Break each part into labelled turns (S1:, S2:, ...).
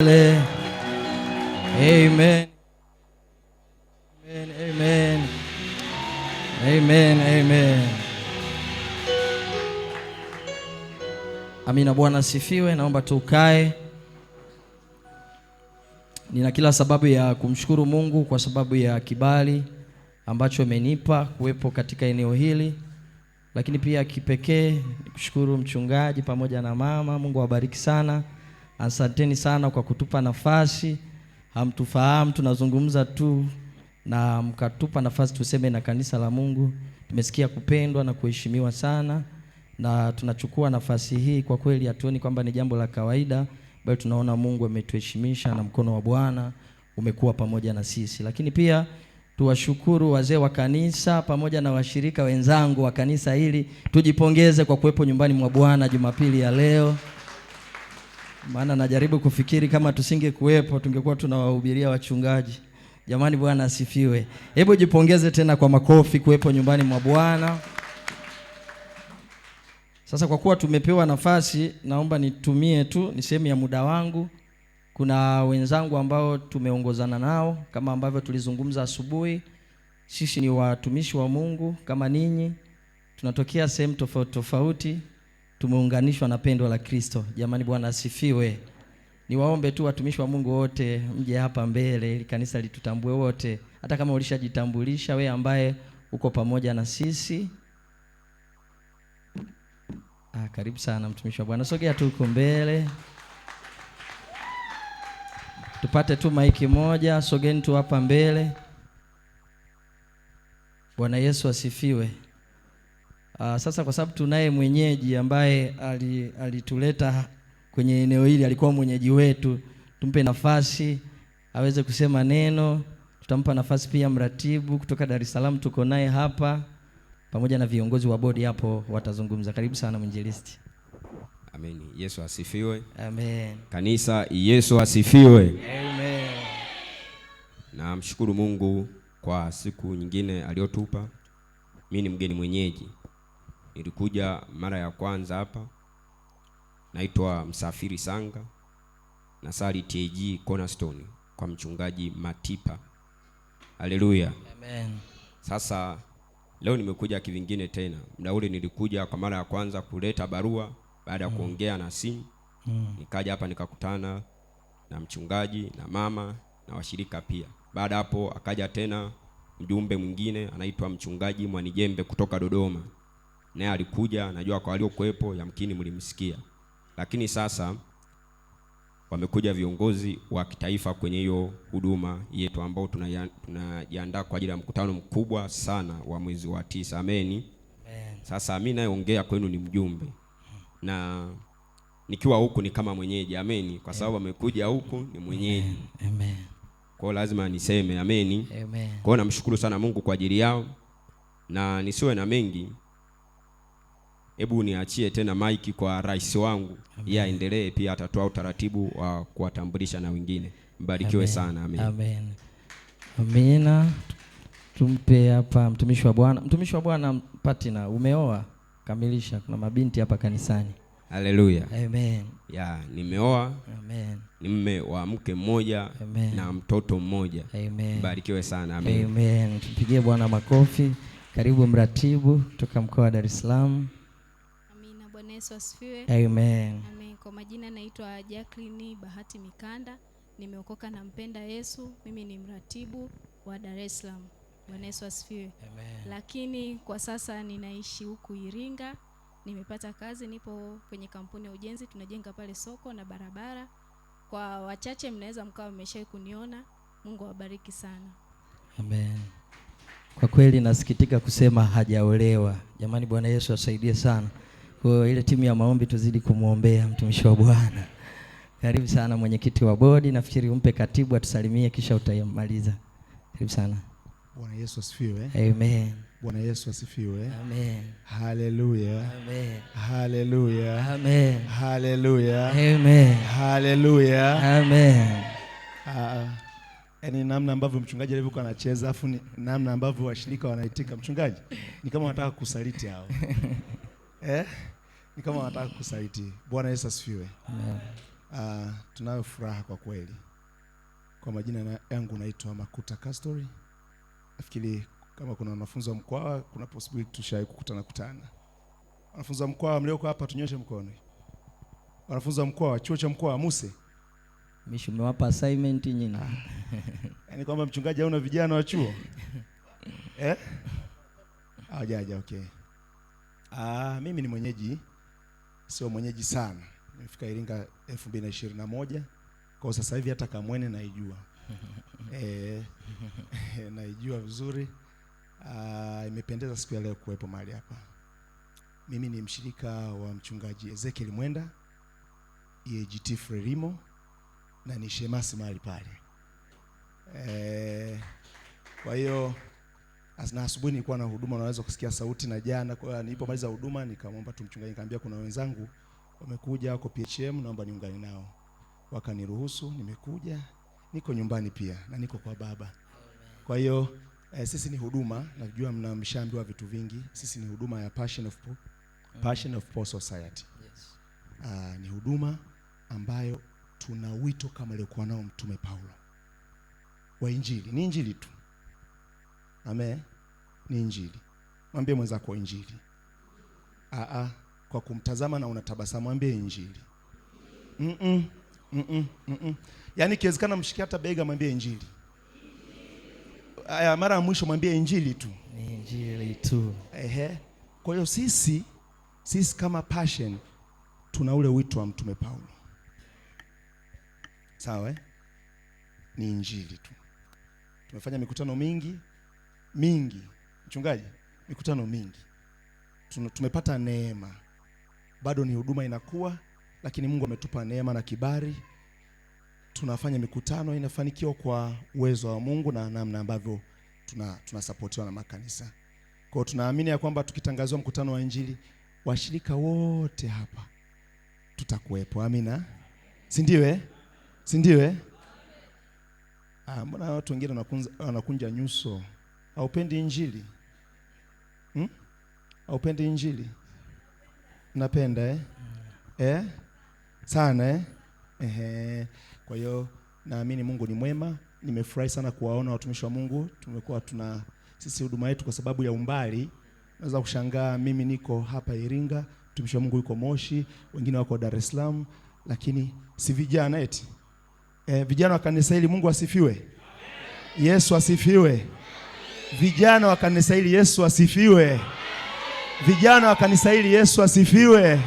S1: Amen. Amen. Amen. Amen. Amen. Amina. Bwana asifiwe. Naomba tukae. Nina kila sababu ya kumshukuru Mungu kwa sababu ya kibali ambacho amenipa kuwepo katika eneo hili, lakini pia kipekee nikushukuru mchungaji pamoja na mama. Mungu awabariki sana. Asanteni sana kwa kutupa nafasi. Hamtufahamu, tunazungumza tu na mkatupa nafasi tuseme na kanisa la Mungu. Tumesikia kupendwa na kuheshimiwa sana, na tunachukua nafasi hii. Kwa kweli hatuoni kwamba ni jambo la kawaida, bali tunaona Mungu ametuheshimisha na mkono wa Bwana umekuwa pamoja na sisi. Lakini pia tuwashukuru wazee wa kanisa pamoja na washirika wenzangu wa kanisa hili. Tujipongeze kwa kuwepo nyumbani mwa Bwana Jumapili ya leo. Maana najaribu kufikiri kama tusinge kuwepo tungekuwa tunawahubiria wachungaji. Jamani, Bwana asifiwe. Hebu jipongeze tena kwa makofi kuwepo nyumbani mwa Bwana. Sasa kwa kuwa tumepewa nafasi, naomba nitumie tu ni sehemu ya muda wangu. Kuna wenzangu ambao tumeongozana nao kama ambavyo tulizungumza asubuhi. Sisi ni watumishi wa Mungu kama ninyi. Tunatokea sehemu tofauti tofauti. Tumeunganishwa na pendo la Kristo. Jamani, Bwana asifiwe. Niwaombe tu watumishi wa Mungu wote mje hapa mbele ili kanisa litutambue wote. Hata kama ulishajitambulisha, wewe ambaye uko pamoja na sisi. Karibu sana mtumishi wa Bwana. Sogea tu huko mbele. Tupate tu maiki moja, sogeni tu hapa mbele. Bwana Yesu asifiwe. Sasa kwa sababu tunaye mwenyeji ambaye alituleta kwenye eneo hili, alikuwa mwenyeji wetu, tumpe nafasi aweze kusema neno. Tutampa nafasi pia mratibu kutoka Dar es Salaam, tuko naye hapa pamoja na viongozi wa bodi hapo watazungumza. Karibu sana mwinjilisti.
S2: Amen. Yesu asifiwe.
S1: Amen.
S2: Kanisa, Yesu asifiwe.
S1: Amen.
S2: Na mshukuru Mungu kwa siku nyingine aliyotupa. Mimi ni mgeni mwenyeji. Nilikuja mara ya kwanza hapa. Naitwa Msafiri Sanga. Nasali TAG Cornerstone kwa mchungaji Matipa. Haleluya.
S1: Amen.
S2: Sasa leo nimekuja kivingine tena. Muda ule nilikuja kwa mara ya kwanza kuleta barua baada ya kuongea na simu. Nikaja hapa nikakutana na mchungaji na mama na washirika pia. Baada hapo akaja tena mjumbe mwingine anaitwa mchungaji Mwanijembe kutoka Dodoma. Naye alikuja, najua kwa waliokuepo yamkini mlimsikia. Lakini sasa wamekuja viongozi wa kitaifa kwenye hiyo huduma yetu ambao tunajiandaa kwa ajili ya mkutano mkubwa sana wa mwezi wa 9. Amen. Sasa mimi nayeongea kwenu ni mjumbe. Na nikiwa huku ni kama mwenyeji. Amen. Kwa sababu amekuja huku ni mwenyeji.
S1: Amen.
S2: Kwa lazima niseme amen.
S1: Amen.
S2: Kwa namshukuru sana Mungu kwa ajili yao. Na nisiwe na mengi, hebu niachie tena maiki kwa rais wangu. Yeye aendelee pia, atatoa utaratibu wa kuwatambulisha na wengine. Mbarikiwe sana. Amen.
S1: Amen. Amina. Tumpe hapa mtumishi wa Bwana. Mtumishi wa Bwana Patina, umeoa? Kamilisha, kuna mabinti hapa kanisani.
S2: Haleluya.
S1: Amen.
S2: Nimeoa.
S1: Amen.
S2: Ni mume wa mke mmoja.
S1: Amen.
S2: Na mtoto mmoja.
S1: Amen.
S2: Mbarikiwe sana. Amen.
S1: Amen. Tupigie Bwana makofi. Karibu mratibu kutoka mkoa wa Dar es Salaam.
S3: Amina. Bwana Yesu asifiwe.
S1: Amen.
S3: Amen. Kwa majina naitwa Jacqueline Bahati Mikanda. Nimeokoka na mpenda Yesu. Mimi ni mratibu wa Dar es Salaam. Bwana Yesu asifiwe.
S1: Amen.
S3: Lakini kwa sasa ninaishi huku Iringa. Nimepata kazi, nipo kwenye kampuni ya ujenzi, tunajenga pale soko na barabara. Kwa wachache mnaweza mkawa mmeshawahi kuniona. Mungu awabariki sana.
S1: Amen. Kwa kweli nasikitika kusema hajaolewa. Jamani, Bwana Yesu asaidie sana. Kwa ile timu ya maombi tuzidi kumuombea mtumishi wa Bwana. Karibu sana mwenyekiti wa bodi, nafikiri umpe katibu atusalimie kisha utamaliza. Karibu sana.
S4: Bwana Yesu asifiwe.
S1: Amen.
S4: Bwana Yesu asifiwe.
S1: Amen.
S4: Haleluya.
S1: Amen.
S4: Haleluya.
S1: Amen.
S4: Haleluya.
S1: Amen.
S4: Haleluya.
S1: Amen.
S4: Yaani namna ambavyo mchungaji alivyokuwa anacheza, afu namna ambavyo washirika wanaitika, mchungaji ni kama wanataka kusaliti hao. Ni kama wanataka kusaliti. Bwana Yesu asifiwe.
S1: Amen.
S4: Tunayo furaha kwa kweli. Kwa majina yangu naitwa Makuta Kastori. Nafikiri kama kuna wanafunzi wa Mkwawa kuna possibility tushawahi kukutana. Wanafunzi wa Mkwawa mlioko hapa tunyoshe mkono. Wanafunzi wa Mkwawa, chuo cha Mkwawa Muse.
S1: Mimi nimewapa assignment nyinyi.
S4: Yaani kwamba mchungaji hauna vijana wa chuo? Hajaja, okay. Mimi ni mwenyeji, sio mwenyeji sana. Nimefika Iringa 2021. Kwa sasa hivi hata Kamwene naijua. Naijua vizuri. Imependeza siku ya leo kuwepo mahali hapa. Mimi ni mshirika wa mchungaji Ezekiel Mwenda, EAGT Frelimo, na ni shemasi mahali pale. Kwa hiyo na asubuhi nilikuwa na huduma, unaweza kusikia sauti, na jana kwa nilipomaliza huduma nikamwomba tu mchungaji, nikamwambia kuna wenzangu wamekuja wako PHM, naomba niungane nao. Wakaniruhusu, nimekuja, niko nyumbani pia na niko kwa baba. Kwa hiyo sisi ni huduma, najua mnamshaambiwa vitu vingi. Sisi ni huduma ya Passion of Paul Society. Yes. Ni huduma ambayo tuna wito kama alikuwa nao Mtume Paulo wa Injili. Ni Injili tu. Amen. Ni Injili. Mwambie mwenzako Injili. Kwa kumtazama na unatabasamu, mwambie Injili. Yaani kiwezekana mshikie hata bega, mwambie Injili. Mara ya mwisho mwambie Injili tu.
S1: Ni Injili tu.
S4: Kwa hiyo sisi kama Passion tuna ule wito wa Mtume Paulo. Sawa? Ni Injili tu. Tumefanya mikutano mingi. Mchungaji, mikutano mingi. Tumepata neema. Bado ni huduma inakuwa, lakini Mungu ametupa neema na kibali. Tunafanya mikutano inafanikiwa kwa uwezo wa Mungu na namna ambavyo tunasupportiwa na makanisa. Kwa hiyo tunaamini ya kwamba tukitangazwa mkutano wa Injili, washirika wote hapa tutakuwepo. Amina. Si ndio? Mbona watu wengine wanakunja nyuso? Haupendi Injili? Haupendi Injili? Napenda sana Kwa hiyo naamini Mungu ni mwema. Nimefurahi sana kuwaona watumishi wa Mungu. Tumekuwa sisi huduma yetu kwa sababu ya umbali. Naweza kushangaa mimi niko hapa Iringa, mtumishi wa Mungu yuko Moshi, wengine wako Dar es Salaam, lakini si vijana eti. Vijana wa kanisa hili Mungu asifiwe. Amen. Yesu asifiwe. Amen. Vijana wa kanisa hili Yesu asifiwe. Amen. Vijana wa kanisa hili Yesu asifiwe. Amen.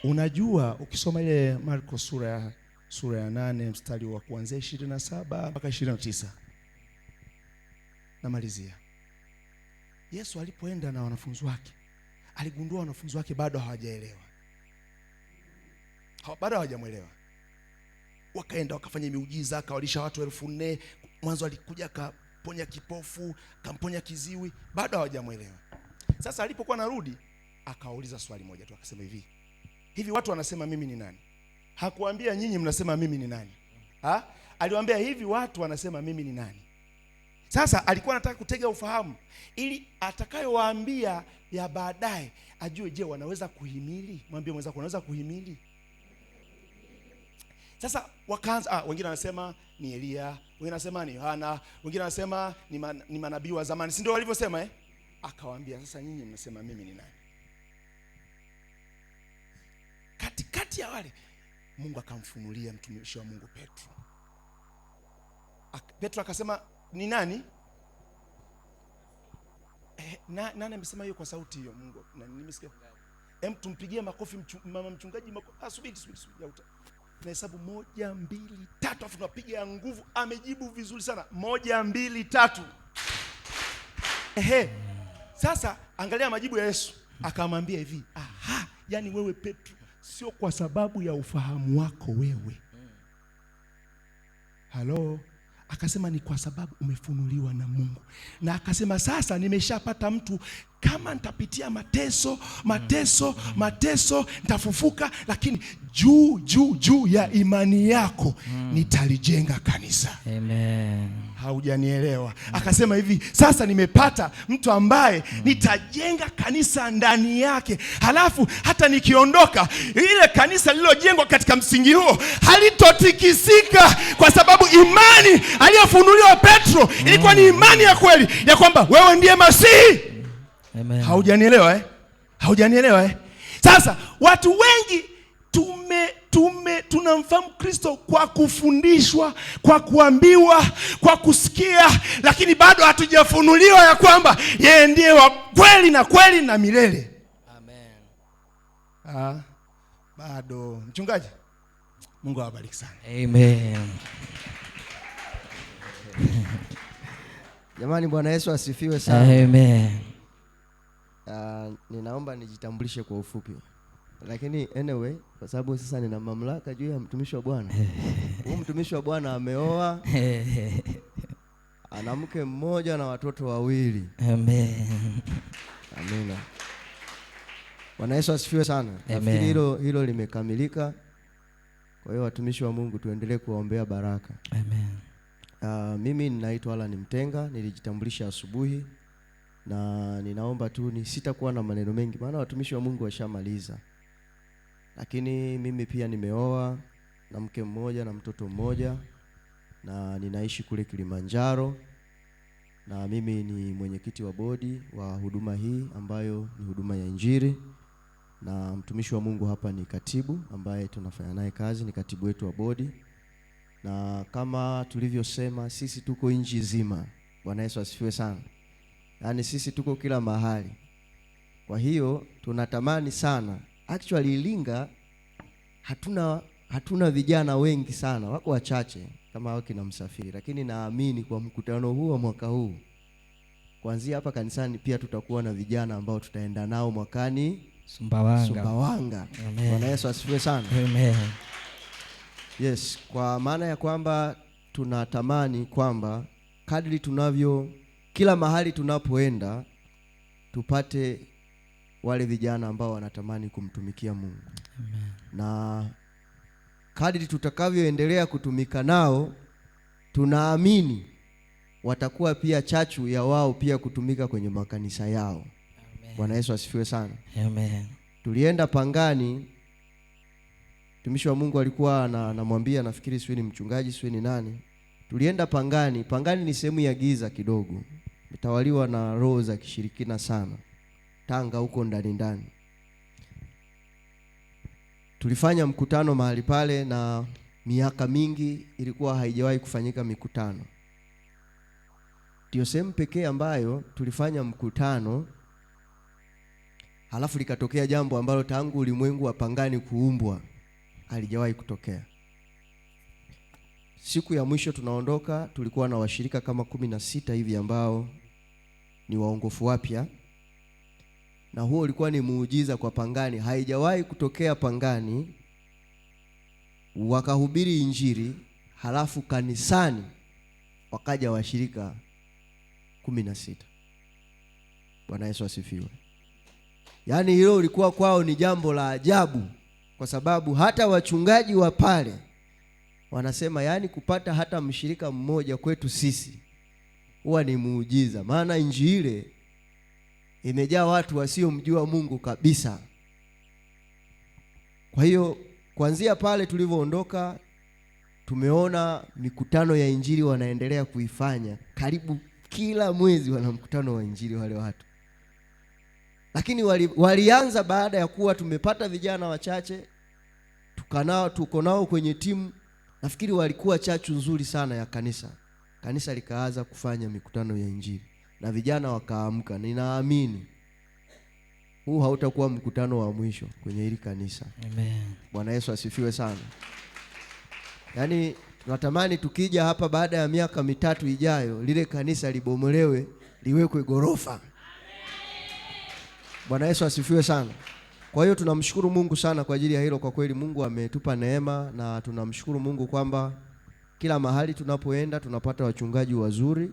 S4: Unajua ukisoma ile Marko sura ya 8 mstari wa kuanzia 27 mpaka 29. Namalizia. Yesu alipoenda na wanafunzi wake, aligundua wanafunzi wake bado hawajaelewa. Bado hawajamuelewa. Wakaenda wakafanya miujiza, akawalisha watu 4,000. Mwanzo alikuja akaponya kipofu, akamponya kiziwi, bado hawajamuelewa. Sasa alipokuwa narudi, akawauliza swali moja tu, akasema hivi watu wanasema mimi ni nani? Hakuambia nyinyi mnasema mimi ni nani. Aliwaambia hivi watu wanasema mimi ni nani? Sasa alikuwa anataka kutega ufahamu ili atakayowaambia ya baadaye ajue, je, wanaweza kuhimili? Mwambie mwenzako wanaweza kuhimili. Sasa wakaanza, wengine wanasema ni Elia, wengine wanasema ni Yohana, wengine wanasema ni manabii wa zamani. Si ndio walivyosema Akawaambia, sasa nyinyi mnasema mimi ni nani? Katikati ya wale Mungu akamfunulia mtumishi wa Mungu Petro. Petro akasema, ni nani? Nani amesema hiyo kwa sauti hiyo? Mungu. Nimesikia. Tumpigie makofi mama mchungaji. Subiri. Na hesabu 1, 2, 3, afu tunapiga ya nguvu. Amejibu vizuri sana. 1, 2, 3. Sasa angalia majibu ya Yesu. Akamwambia hivi, yani wewe Petro, sio kwa sababu ya ufahamu wako wewe. Halo. Akasema ni kwa sababu umefunuliwa na Mungu. Na akasema sasa nimeshapata mtu, kama nitapitia mateso nitafufuka, lakini juu ya imani yako nitalijenga kanisa.
S1: Amen.
S4: haujanielewa. Akasema hivi, sasa nimepata mtu ambaye nitajenga kanisa ndani yake, halafu hata nikiondoka ile kanisa lililojengwa katika msingi huo halitotikisika, kwa sababu imani aliyofunuliwa Petro ilikuwa ni imani ya kweli ya kwamba wewe ndiye Masihi.
S1: Amen.
S4: Haujanielewa Haujanielewa Sasa watu wengi tunamfahamu Kristo kwa kufundishwa, kwa kuambiwa, kwa kusikia, lakini bado hatujafunuliwa ya kwamba yeye ndiye wa kweli na kweli na milele. Amen. Bado mchungaji, Mungu awabariki sana.
S1: Amen.
S5: Jamani, Bwana Yesu asifiwe sana.
S1: Amen.
S5: Ninaomba nijitambulishe kwa ufupi. Lakini anyway, kwa sababu sasa nina mamlaka juu ya mtumishi wa Bwana. Huyu mtumishi wa Bwana ameoa. Ana mke mmoja na watoto wawili.
S1: Amen.
S5: Amina. Bwana Yesu asifiwe sana. Nafikiri hilo limekamilika. Kwa hiyo watumishi wa Mungu tuendelee kuombea baraka.
S1: Amen.
S5: Mimi ninaitwa Alan Mtenga, nilijitambulisha asubuhi na ninaomba tu sitakuwa na maneno mengi maana watumishi wa Mungu washamaliza. Lakini mimi pia nimeoa na mke mmoja na mtoto mmoja na ninaishi kule Kilimanjaro, na mimi ni mwenyekiti wa bodi wa huduma hii ambayo ni huduma ya Injili, na mtumishi wa Mungu hapa ni katibu ambaye tunafanya naye kazi, ni katibu wetu wa bodi. Na kama tulivyosema, sisi tuko nchi nzima. Bwana Yesu asifiwe sana. Yaani sisi tuko kila mahali. Kwa hiyo tunatamani sana, actually Iringa hatuna vijana wengi sana, wako wachache kama hao kina Msafiri, lakini naamini kwa mkutano huu wa mwaka huu kuanzia hapa kanisani pia tutakuwa na vijana ambao tutaenda nao mwakani Sumbawanga. Bwana Yesu asifiwe sana.
S1: Amen.
S5: Yes, kwa maana ya kwamba tunatamani kwamba kadri kila mahali tunapoenda tupate wale vijana ambao wanatamani kumtumikia Mungu.
S1: Amen.
S5: Na kadri tutakavyoendelea kutumika nao, tunaamini watakuwa pia chachu ya wao pia kutumika kwenye makanisa yao. Amen. Bwana Yesu asifiwe sana.
S1: Amen.
S5: Tulienda Pangani, mtumishi wa Mungu alikuwa anamwambia, nafikiri siwe ni mchungaji siwe ni nani. Tulienda Pangani. Pangani ni sehemu ya giza kidogo, metawaliwa na roho za kishirikina sana, Tanga huko ndani. Tulifanya mkutano mahali pale, na miaka mingi ilikuwa haijawahi kufanyika mikutano. Ndio sehemu pekee ambayo tulifanya mkutano, halafu likatokea jambo ambalo tangu ulimwengu wa Pangani kuumbwa halijawahi kutokea. Siku ya mwisho tunaondoka, tulikuwa na washirika kama 16 hivi ambao ni waongofu wapya, na huo ulikuwa ni muujiza kwa Pangani. Haijawahi kutokea Pangani wakahubiri Injili halafu kanisani wakaja washirika 16. Bwana Yesu asifiwe. Yaani hilo ulikuwa kwao ni jambo la ajabu, kwa sababu hata wachungaji wa pale wanasema yaani kupata hata mshirika mmoja kwetu sisi huwa ni muujiza, maana injili ile imejaa watu wasiomjua Mungu kabisa. Kwa hiyo kuanzia pale tulivyoondoka tumeona mikutano ya Injili wanaendelea kuifanya, karibu kila mwezi wana mkutano wa Injili wale watu. Lakini walianza baada ya kuwa tumepata vijana wachache, tuko nao kwenye timu. Nafikiri walikuwa chachu nzuri sana ya kanisa. Kanisa likaanza kufanya mikutano ya Injili na vijana wakaamka. Ninaamini huu hautakuwa mkutano wa mwisho kwenye hili kanisa.
S1: Amen. Bwana
S5: Yesu asifiwe sana. Yaani tunatamani tukija hapa baada ya miaka 3 ijayo, lile kanisa libomolewe, liwekwe gorofa. Bwana Yesu asifiwe sana. Kwa hiyo tunamshukuru Mungu sana kwa ajili ya hilo. Kwa kweli Mungu ametupa neema, na tunamshukuru Mungu kwamba kila mahali tunapoenda tunapata wachungaji wazuri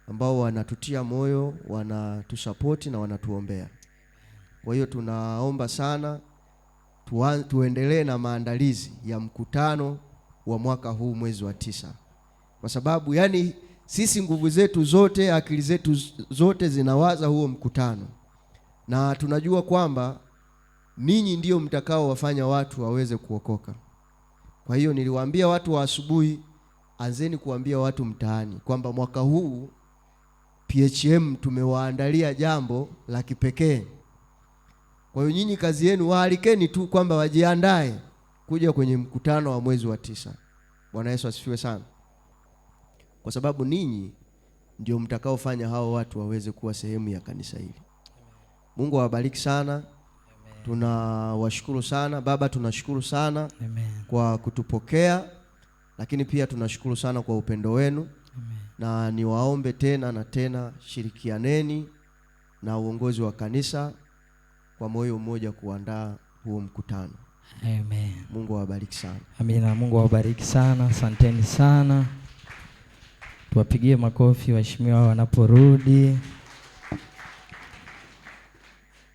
S5: ambao wanatutia moyo, wanatusupport na wanatuombea. Kwa hiyo tunaomba sana tuendelee na maandalizi ya mkutano wa mwaka huu mwezi wa 9. Kwa sababu yani sisi nguvu zetu zote, akili zetu zote zinawaza huo mkutano, na tunajua kwamba ninyi ndio mtakao wafanya watu waweze kuokoka. Kwa hiyo niliwaambia watu wa asubuhi, anzeni kuambia watu mtaani kwamba mwaka huu PHM tumewaandalia jambo la kipekee. Kwa hiyo nyinyi kazi yenu waalikeni tu kwamba wajiandae kuja kwenye mkutano wa mwezi wa 9. Bwana Yesu asifiwe sana. Kwa sababu ninyi ndio mtakaofanya hao watu waweze kuwa sehemu ya kanisa hili. Mungu awabariki sana. Tunawashukuru sana Baba, tunashukuru sana kwa kutupokea, lakini pia tunashukuru sana kwa upendo wenu. Na niwaombe tena na tena, shirikianeni na uongozi wa kanisa kwa moyo mmoja kuandaa huo mkutano.
S1: Amen.
S5: Mungu awabariki sana.
S1: Amina. Mungu awabariki sana. Asanteni sana. Tuwapigie makofi waheshimiwa wanaporudi.